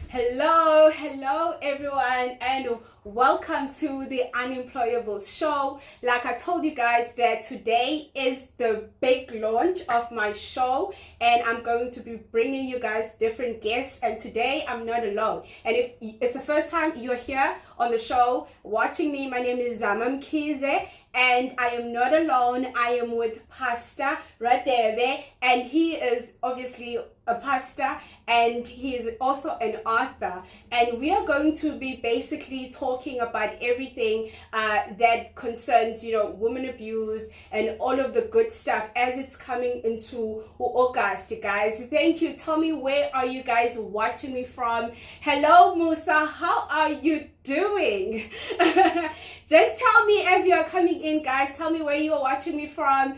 Hello everyone, and welcome to the Unemployables Show. Like I told you guys that today is the big launch of my show, and I'm going to be bringing you guys different guests, and today I'm not alone. And if it's the first time you're here on the show watching me, my name is Zama Mkhize, and I am not alone. I am with Pastor Hadebe, and he is obviously a pastor, and he is also an author, and we are going to be basically talking about everything that concerns, women abuse and all of the good stuff as it's coming into August. Guys, thank you. Tell me, where are you guys watching me from? Hello Musa, how are you doing? Just tell me as you are coming in, guys. Tell me where you are watching me from.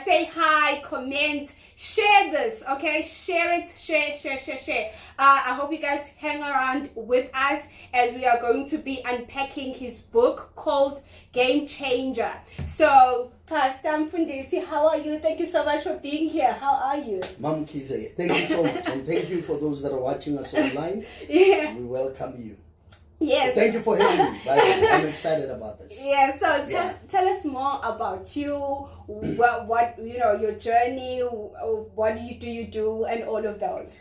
Say hi, comment, share this, okay? Share it, share. I hope you guys hang around with us as we are going to be unpacking his book called Game Changer. So, Pastor Mfundisi, how are you? Thank you so much for being here. How are you? Zama Mkhize, thank you so much, and thank you for those that are watching us online. Yeah. We welcome you. Yes. Thank you for having me. I'm excited about this. Yeah. So tell us more about you. What your journey. What do you do, and all of those.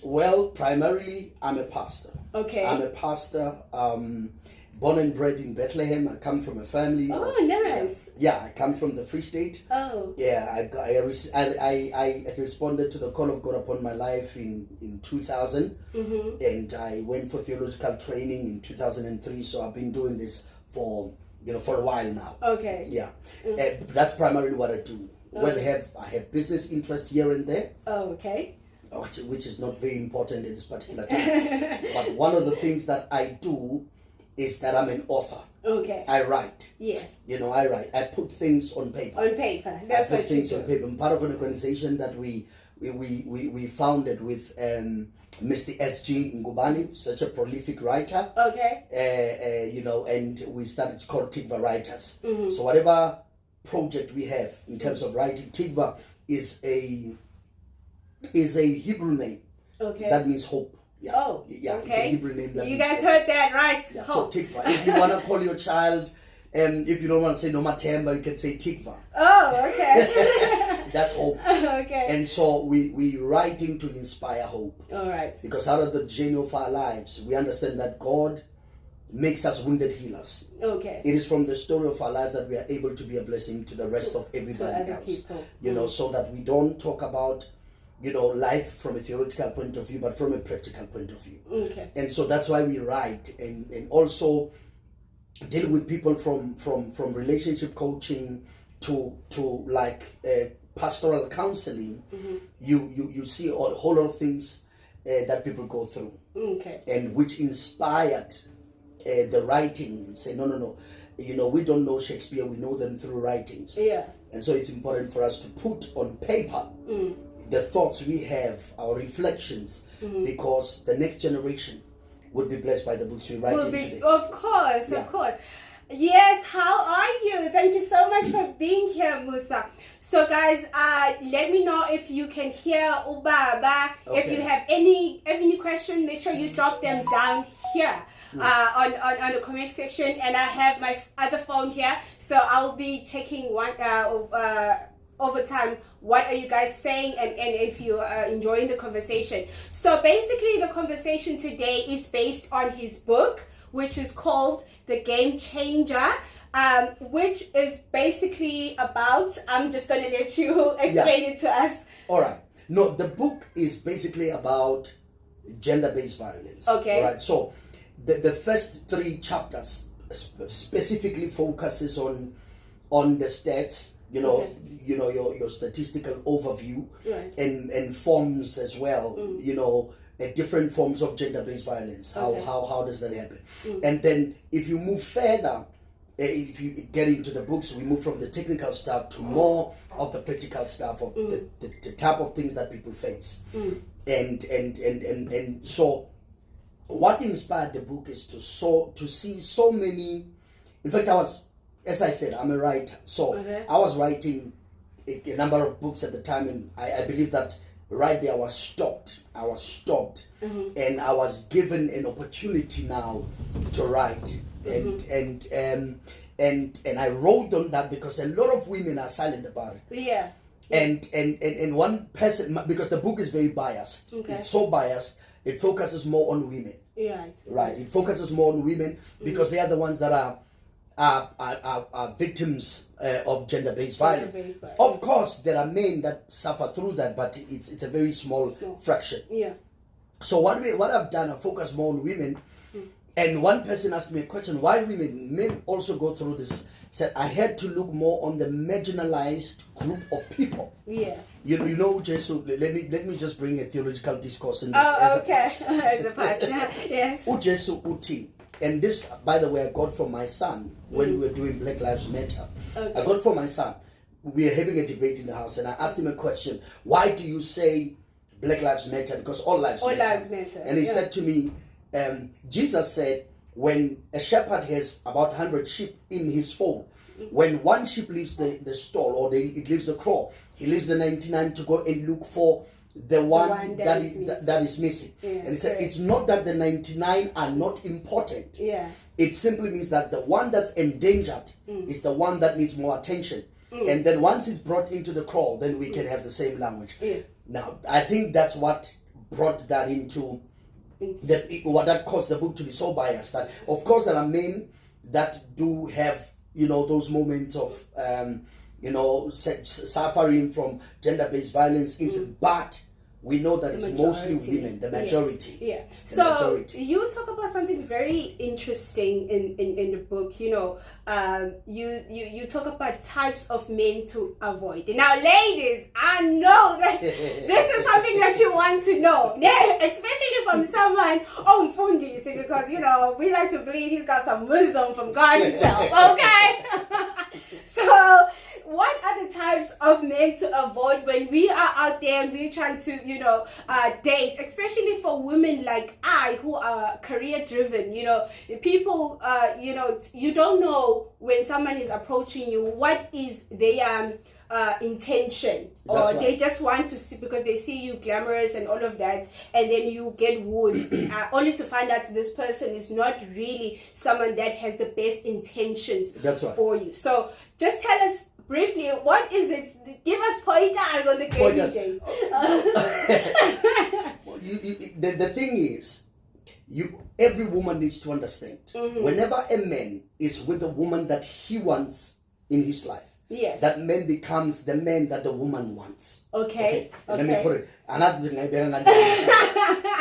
Well, primarily I'm a pastor. Okay. I'm a pastor. Born and bred in Bethlehem. I come from a family. Oh, nice. Yeah, I come from the Free State. Oh. Yeah, I responded to the call of God upon my life in 2000, and I went for theological training in 2003. So I've been doing this for a while now. Okay. Yeah, that's primarily what I do. Okay. Well, I have business interest here and there. Oh, okay. Which is not very important at this particular time. But one of the things that I do is that I'm an author. Okay. I write. Yes. I write. I put things on paper. On paper. That's what you do. I put things on paper. I'm part of an organization that we founded with Mr. S.G. Ngubani, such a prolific writer. Okay. And we started, it's called Tikva Writers. Mm-hmm. So whatever project we have in terms of writing, Tikva is a Hebrew name. Okay. That means hope. Yeah. Oh, yeah. Okay. It's a Hebrew name that you guys heard that right? Yeah. Hope. So Tikva. If you want to call your child, if you don't want to say Nomathemba, you can say Tikva. Oh, okay. That's hope. Okay. And so we writing to inspire hope. All right. Because out of the journey of our lives, we understand that God makes us wounded healers. Okay. It is from the story of our lives that we are able to be a blessing to the rest of everybody else. People. So that we don't talk about life from a theoretical point of view, but from a practical point of view. Okay. And so that's why we write and also deal with people from relationship coaching to like pastoral counseling. Mm-hmm. You see a whole lot of things that people go through. Okay. And which inspired the writing and say, no. We don't know Shakespeare, we know them through writings. Yeah. And so it's important for us to put on paper the thoughts we have, our reflections, because the next generation would be blessed by the books we write today. Of course. Yes, how are you? Thank you so much for being here, Musa. So guys, let me know if you can hear Ubaba. Okay. If you have any questions, make sure you drop them down here on the comment section, and I have my other phone here, so I'll be checking one over time, what are you guys saying, and if you are enjoying the conversation. So basically the conversation today is based on his book, which is called The Game Changer, which is basically about, I'm just going to let you explain it to us. All right. No, the book is basically about gender-based violence. Okay. All right. So the first 3 chapters specifically focuses on the stats, your statistical overview, right, and forms as well, different forms of gender-based violence. How does that happen? And then if you move further, if you get into the books, we move from the technical stuff to more of the practical stuff of the type of things that people face. And so what inspired the book is to see so many. In fact, as I said, I'm a writer, so I was writing a number of books at the time, and I believe that right there, I was stopped. And I was given an opportunity now to write. And I wrote on that because a lot of women are silent about it. Yeah. And one person, because the book is very biased. Okay. It's so biased. It focuses more on women. Right. It focuses more on women because they are the ones that are victims of gender-based violence. Of course, there are men that suffer through that, but it's a very small fraction. Yeah. So what I've done, I focus more on women. And one person asked me a question: why women? Men also go through this. Said I had to look more on the marginalized group of people. Yeah. You know, Jesus. Let me just bring a theological discourse in this. As a pastor, yes. Jesus uti, and this, by the way, I got from my son when we were doing Black Lives Matter. Okay. I got from my son. We were having a debate in the house, and I asked him a question: why do you say Black Lives Matter? Because all lives matter. All lives matter. And he said to me, Jesus said, when a shepherd has about 100 sheep in his fold, when one sheep leaves the stall or it leaves the kraal, he leaves the 99 to go and look for the one that is missing. Yeah, and he said, it's not that the 99 are not important. Yeah. It simply means that the one that's endangered is the one that needs more attention. And then once it's brought into the kraal, then we can have the same language. Yeah. Now, I think that's what brought that into what that caused the book to be so biased. That of course there are men that do have those moments of suffering from gender-based violence, but we know that it's mostly women, the majority. Yes. Yeah. So you talk about something very interesting in the book. You talk about types of men to avoid. Now, ladies, I know that this is something that you want to know, especially from someone Mfundisi, because we like to believe he's got some wisdom from God himself. Okay. So, what are the types of men to avoid when we are out there and we're trying to, date, especially for women like I who are career driven? People, you don't know when someone is approaching you, what is their intention, or they just want to see because they see you glamorous and all of that, and then you get wooed only to find out this person is not really someone that has the best intentions for you. So just tell us briefly, what is it? Give us pointers on the game. The thing is, every woman needs to understand, whenever a man is with a woman that he wants in his life, yes, that man becomes the man that the woman wants. Okay. Let me put it.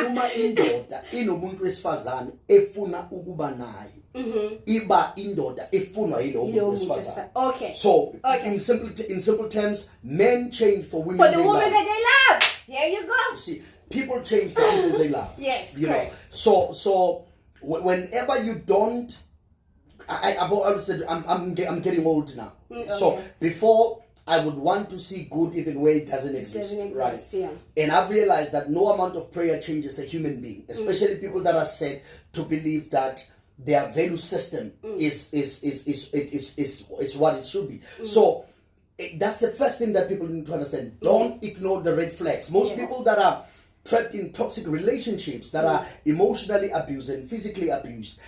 Uma indoda inomuntu wesifazane efuna ukuba naye. Iba indoda efunwa yilo muntu wesifazane. Okay. So in simple terms, men change for women. For the woman that they love. There you go. You see, people change for people they love. Yes. Correct. So whenever you don't, I've always said I'm getting old now. Okay. So before, I would want to see good even where it doesn't exist. Right? Yeah. And I've realized that no amount of prayer changes a human being, especially people that are said to believe that their value system is what it should be. So that's the first thing that people need to understand. Don't ignore the red flags. Most people that are trapped in toxic relationships, that are emotionally abused and physically abused,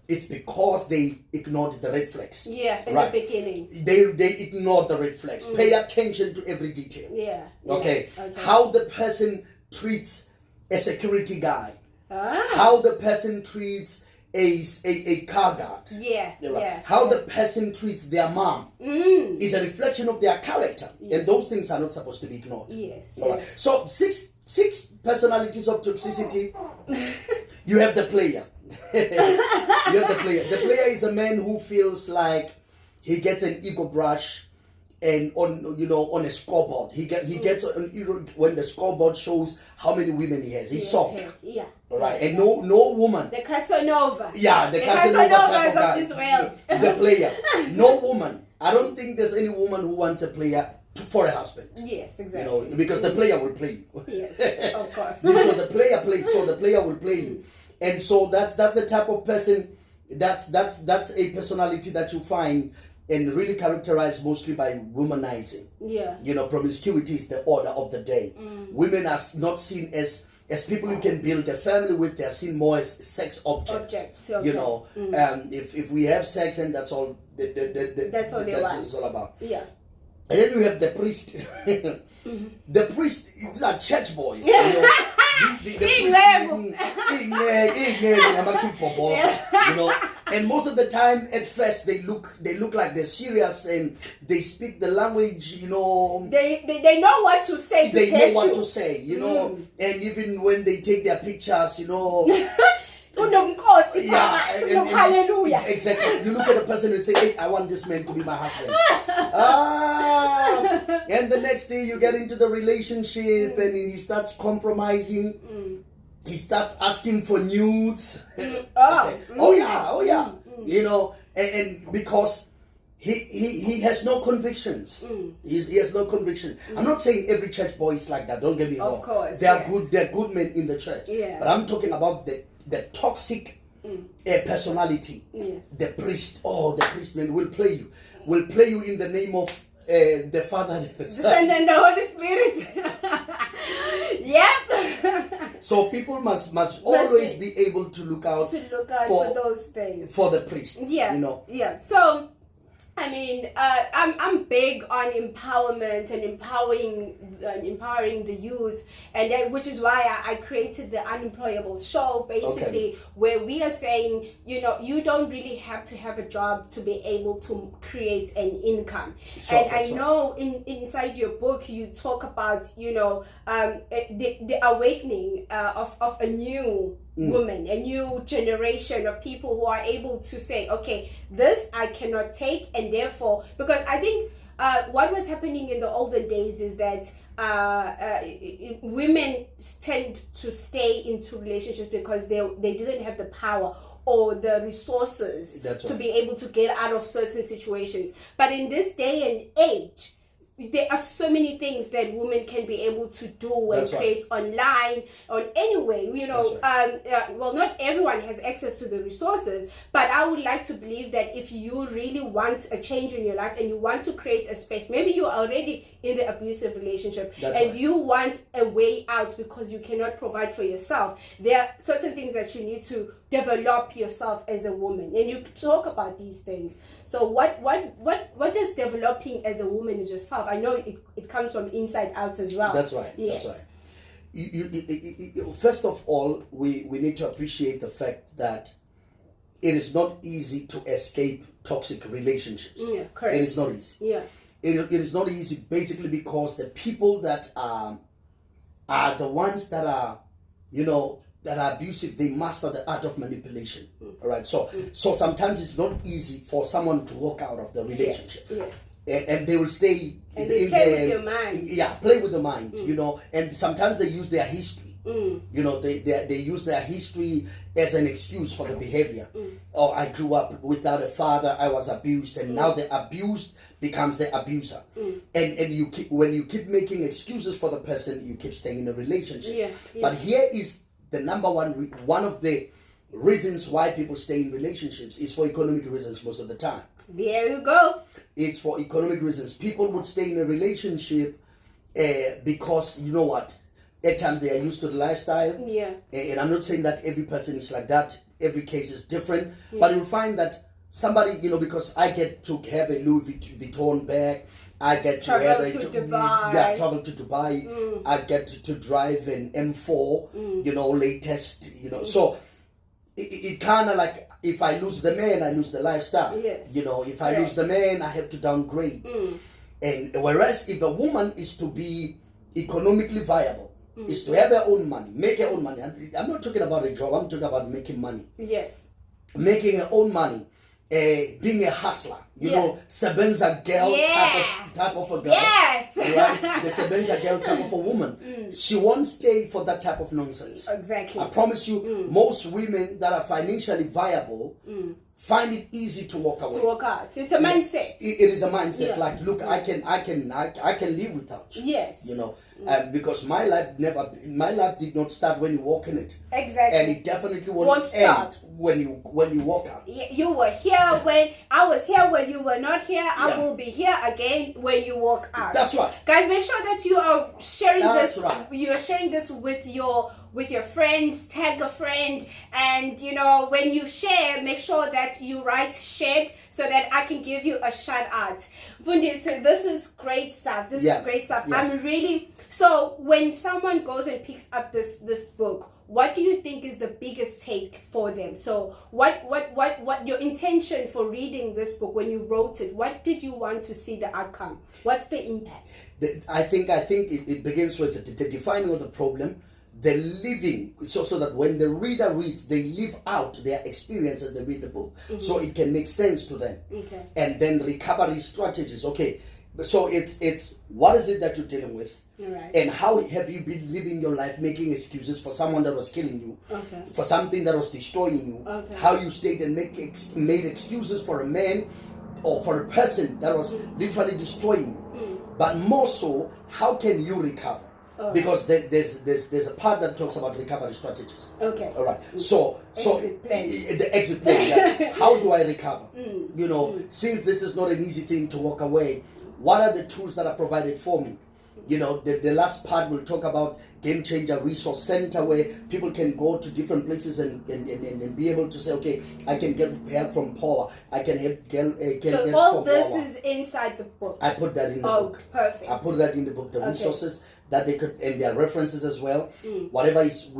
it's because they ignored the red flags. Yeah, in the beginning. They ignored the red flags. Pay attention to every detail. Yeah. Okay. How the person treats a security guy. How the person treats a car guard. Yeah. How the person treats their mom is a reflection of their character. Yes. And those things are not supposed to be ignored. Yes. Right. So six personalities of toxicity. You have the player. You have the player. The player is a man who feels like he gets an ego brush and on a scoreboard. He gets when the scoreboard shows how many women he has. He's soft. Yeah. All right. And no woman. The Casanova. Yeah, the Casanova type of guy. This world. The player. No woman. I don't think there's any woman who wants a player for a husband. Yes, exactly. Because the player will play you. Yes, of course. So the player plays. So the player will play you. And so that's the type of person. That's a personality that you find and really characterized mostly by womanizing. Yeah. You know, promiscuity is the order of the day. Women are not seen as people you can build a family with. They're seen more as sex objects. Okay. You know, if we have sex and that's all, that's all it's all about. Yeah. And then we have the priest. The priest, these are church boys. You know, you know, and most of the time at first they look like they're serious and they speak the language, you know. They know what to say. They know what to say, you know. And even when they take their pictures, you know. Hallelujah. Exactly. You look at the person and say, hey, I want this man to be my husband. And the next day you get into the relationship and he starts compromising. He starts asking for nudes. Okay. Oh yeah. You know, and because he has no convictions. He has no convictions. I'm not saying every church boy is like that. Don't get me wrong. Of course. There are good men in the church. Yeah. But I'm talking about the toxic personality. Yeah. The priest. Oh, the priest man will play you. Will play you in the name of the Father, the Son, and the Holy Spirit. Yep. So people must always be able to look out for those things. For the priest. Yeah. You know. Yeah. So, I mean, I'm big on empowerment and empowering the youth, and then, which is why I created the Unemployables Show, basically, where we are saying, you know, you don't really have to have a job to be able to create an income. Sure, and I know inside your book you talk about, you know, the awakening of a new woman, a new generation of people who are able to say, okay, this I cannot take, and therefore, because I think what was happening in the olden days is that women tend to stay into relationships because they didn't have the power or the resources to be able to get out of certain situations. But in this day and age, there are so many things that women can be able to do and create online or anyway, you know. Well, not everyone has access to the resources, but I would like to believe that if you really want a change in your life and you want to create a space, maybe you're already in the abusive relationship you want a way out because you cannot provide for yourself, there are certain things that you need to develop yourself as a woman, and you talk about these things. So what does developing as a woman is yourself? I know it comes from inside out as well. That's right. Yes. That's right. First of all, we need to appreciate the fact that it is not easy to escape toxic relationships. Yeah, correct. It is not easy. Yeah. It is not easy basically because the people that are the ones that are, you know, that are abusive, they master the art of manipulation. All right. So sometimes it's not easy for someone to walk out of the relationship. Yes. And they will stay and they play with your mind. Play with the mind, you know, and sometimes they use their history. You know, they use their history as an excuse for the behavior. Oh, I grew up without a father, I was abused, and now the abused becomes the abuser. And when you keep making excuses for the person, you keep staying in a relationship. Yeah. But here is the number one of the reasons why people stay in relationships is for economic reasons most of the time. There you go. It's for economic reasons. People would stay in a relationship because, you know what, at times they are used to the lifestyle. Yeah. And I'm not saying that every person is like that. Every case is different. But you'll find that somebody, you know, because I get to have a Louis Vuitton bag, I get to travel to Dubai. I get to drive an M4, you know, latest, you know. So it kind of like, if I lose the man, I lose the lifestyle. Yes. You know, if I lose the man, I have to downgrade. And whereas if a woman is to be economically viable, is to have her own money, make her own money. I'm not talking about a job, I'm talking about making money. Yes. Making her own money. Being a hustler, you know, Sebenza girl type of a girl. Yes. Right? The Sebenza girl type of a woman. She won't stay for that type of nonsense. Exactly. I promise you, most women that are financially viable find it easy to walk away. To walk out. It's a mindset. It is a mindset. Like, look, I can live without you. Yes. You know. Because my life did not start when you walk in it. Exactly. And it definitely won't start when you walk out. You were here when I was here when you were not here. I will be here again when you walk out. That's right. Guys, make sure that you are sharing That's this. Right. You are sharing this with your friends. Tag a friend, and when you share, make sure that you write shared so that I can give you a shout out. Bundi, so this is great stuff. This is great stuff. Yeah. I'm really so when someone goes and picks up this book, what do you think is the biggest take for them? So what your intention for reading this book when you wrote it? What did you want to see the outcome? What's the impact? I think it begins with the defining of the problem, the living, so that when the reader reads, they live out their experience as they read the book, so it can make sense to them. Okay. And then recovery strategies. Okay, so it's what is it that you're dealing with? Right. And how have you been living your life making excuses for someone that was killing you, for something that was destroying you, how you stayed and made excuses for a man or for a person that was literally destroying you. But more so, how can you recover? Because there's a part that talks about recovery strategies. Okay. All right. So the exit plan. Yeah. How do I recover? Since this is not an easy thing to walk away, what are the tools that are provided for me? The last part will talk about Game Changer Resource Center, where people can go to different places and be able to say, okay, I can get help from power. I can get so all this power. Is inside the book. I put that in the book. Perfect. I put that in the book. The resources that they could, and their references as well. Whatever is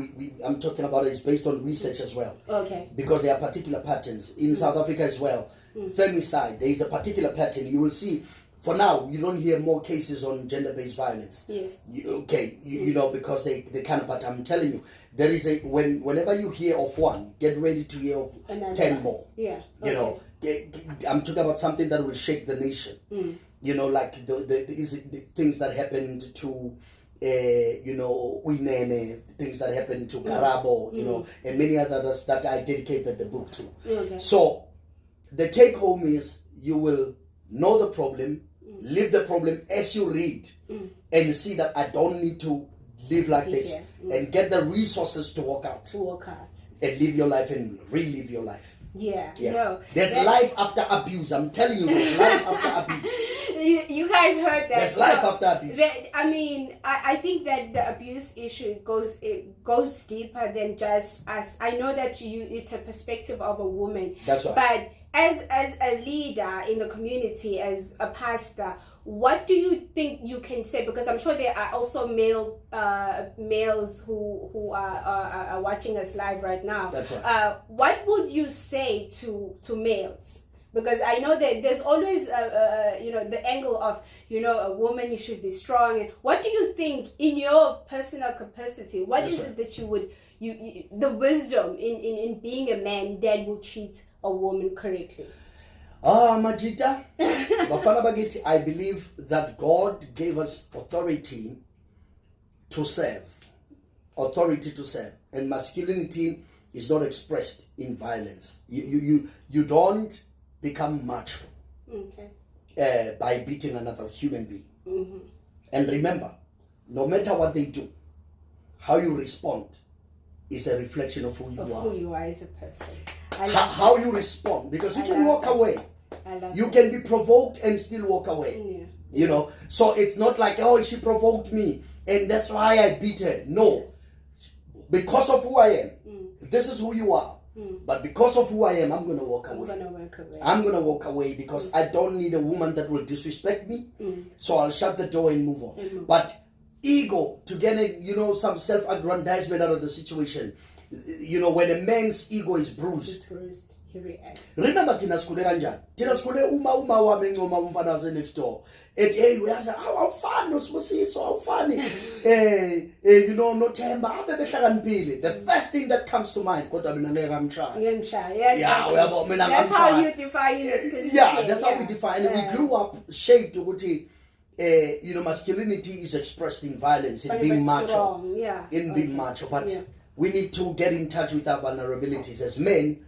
I'm talking about is based on research as well. Okay. Because there are particular patterns in South Africa as well. Femicide, there is a particular pattern. You will see. For now, you don't hear more cases on gender-based violence. Yes. Because they kind of. But I'm telling you, there is whenever you hear of one, get ready to hear of 10 more. Yeah. I'm talking about something that will shake the nation. Like the things that happened to, Uinene, things that happened to Karabo, and many others that I dedicated the book to. Okay. So, the take home is you will know the problem, live the problem as you read, and you see that I don't need to live like this, and get the resources to walk out. And live your life and relive your life. Yeah. No. There's life after abuse. I'm telling you, there's life after abuse. You guys heard that. There's life after abuse. I think that the abuse issue goes deeper than just us. I know that it's a perspective of a woman. That's right. But as a leader in the community, as a pastor, what do you think you can say? Because I'm sure there are also males who are watching us live right now. That's right. What would you say to males? Because I know that there's always the angle of a woman, you should be strong. And what do you think in your personal capacity? What is it that you would the wisdom in being a man that will treat a woman correctly? Majita, I believe that God gave us authority to serve. And masculinity is not expressed in violence. You don't become macho by beating another human being. And remember, no matter what they do, how you respond is a reflection of who you are. Who you are as a person. How you respond, because you can walk away. You can be provoked and still walk away. So it's not like, oh, she provoked me and that's why I beat her. No, because of who I am, this is who you are. But because of who I am, I'm going to walk away. I'm going to walk away because I don't need a woman that will disrespect me. So I'll shut the door and move on. But ego, to get some self-aggrandizement out of the situation, when a man's ego is bruised, he reacts. Remember Tina Skule kanjani? Tina Skule uma wami ngoma umfana wase next door. Hey, uyazi awufani usibusiso awufani. No Themba ave behlakaniphile. The first thing that comes to mind kodwa mina ngeke ngamshaya. Yeah, uyabo mina ngamshaya. That's how you define it. Yeah, that's how we define it. We grew up shaped ukuthi masculinity is expressed in violence, in being macho. Being macho, but we need to get in touch with our vulnerabilities as men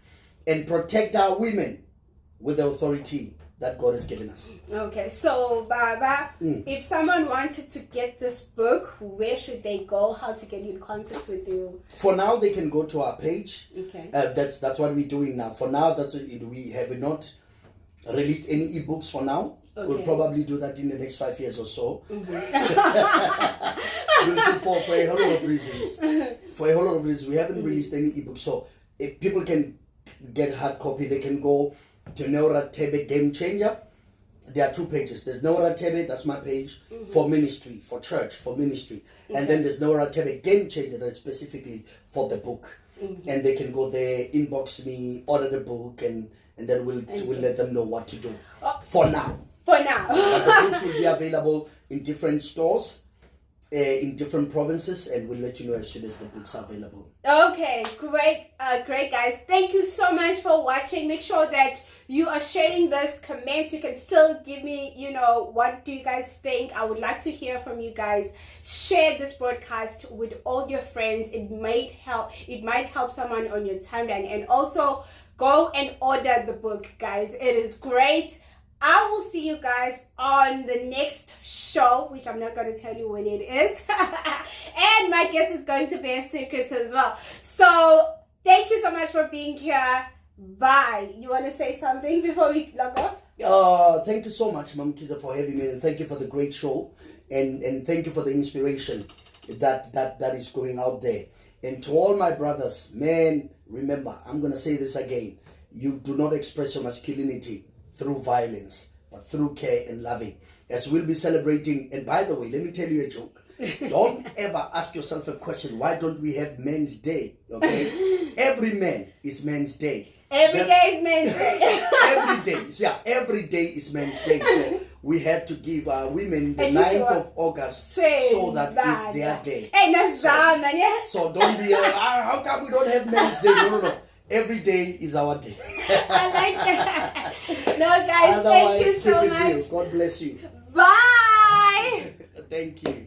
and protect our women with the authority that God has given us. Okay, so Baba, if someone wanted to get this book, where should they go? How to get in contact with you? For now, they can go to our page. Okay. That's what we're doing now. For now, we have not released any ebooks for now. Okay. We'll probably do that in the next 5 years or so. for a whole lot of reasons. For a whole lot of reasons, we haven't released any ebooks. So if people can get hard copy, they can go to Neo Hadebe Game Changer. There are 2 pages. There's Neo Hadebe, that's my page, for ministry, for church, for ministry. And then there's Neo Hadebe Game Changer, that's specifically for the book. And they can go there, inbox me, order the book, and then we'll let them know what to do. For now. For now. But the books will be available in different stores, in different provinces, and we'll let you know as soon as the books are available. Okay, great guys. Thank you so much for watching. Make sure that you are sharing this. Comment. You can still give me, what do you guys think? I would like to hear from you guys. Share this broadcast with all your friends. It might help someone on your timeline. And also go and order the book, guys. It is great. I will see you guys on the next show, which I'm not going to tell you when it is. And my guest is going to be a secret as well. So thank you so much for being here. Bye. You want to say something before we log off? Thank you so much, Zama Mkhize, for having me, and thank you for the great show, and thank you for the inspiration that is going out there. And to all my brothers, man, remember, I'm going to say this again. You do not express your masculinity through violence, but through care and loving. As we'll be celebrating, and by the way, let me tell you a joke. Don't ever ask yourself a question, why don't we have Men's Day? Okay? Every man is Men's Day. Every day is Men's Day. Every day is Men's Day. So we had to give women the 9th of August so that it's their day. Hey, that's Zama, yeah? So don't be, how come we don't have Men's Day? No. Every day is our day. I like that. No, guys, thank you so much. God bless you. Bye. Thank you.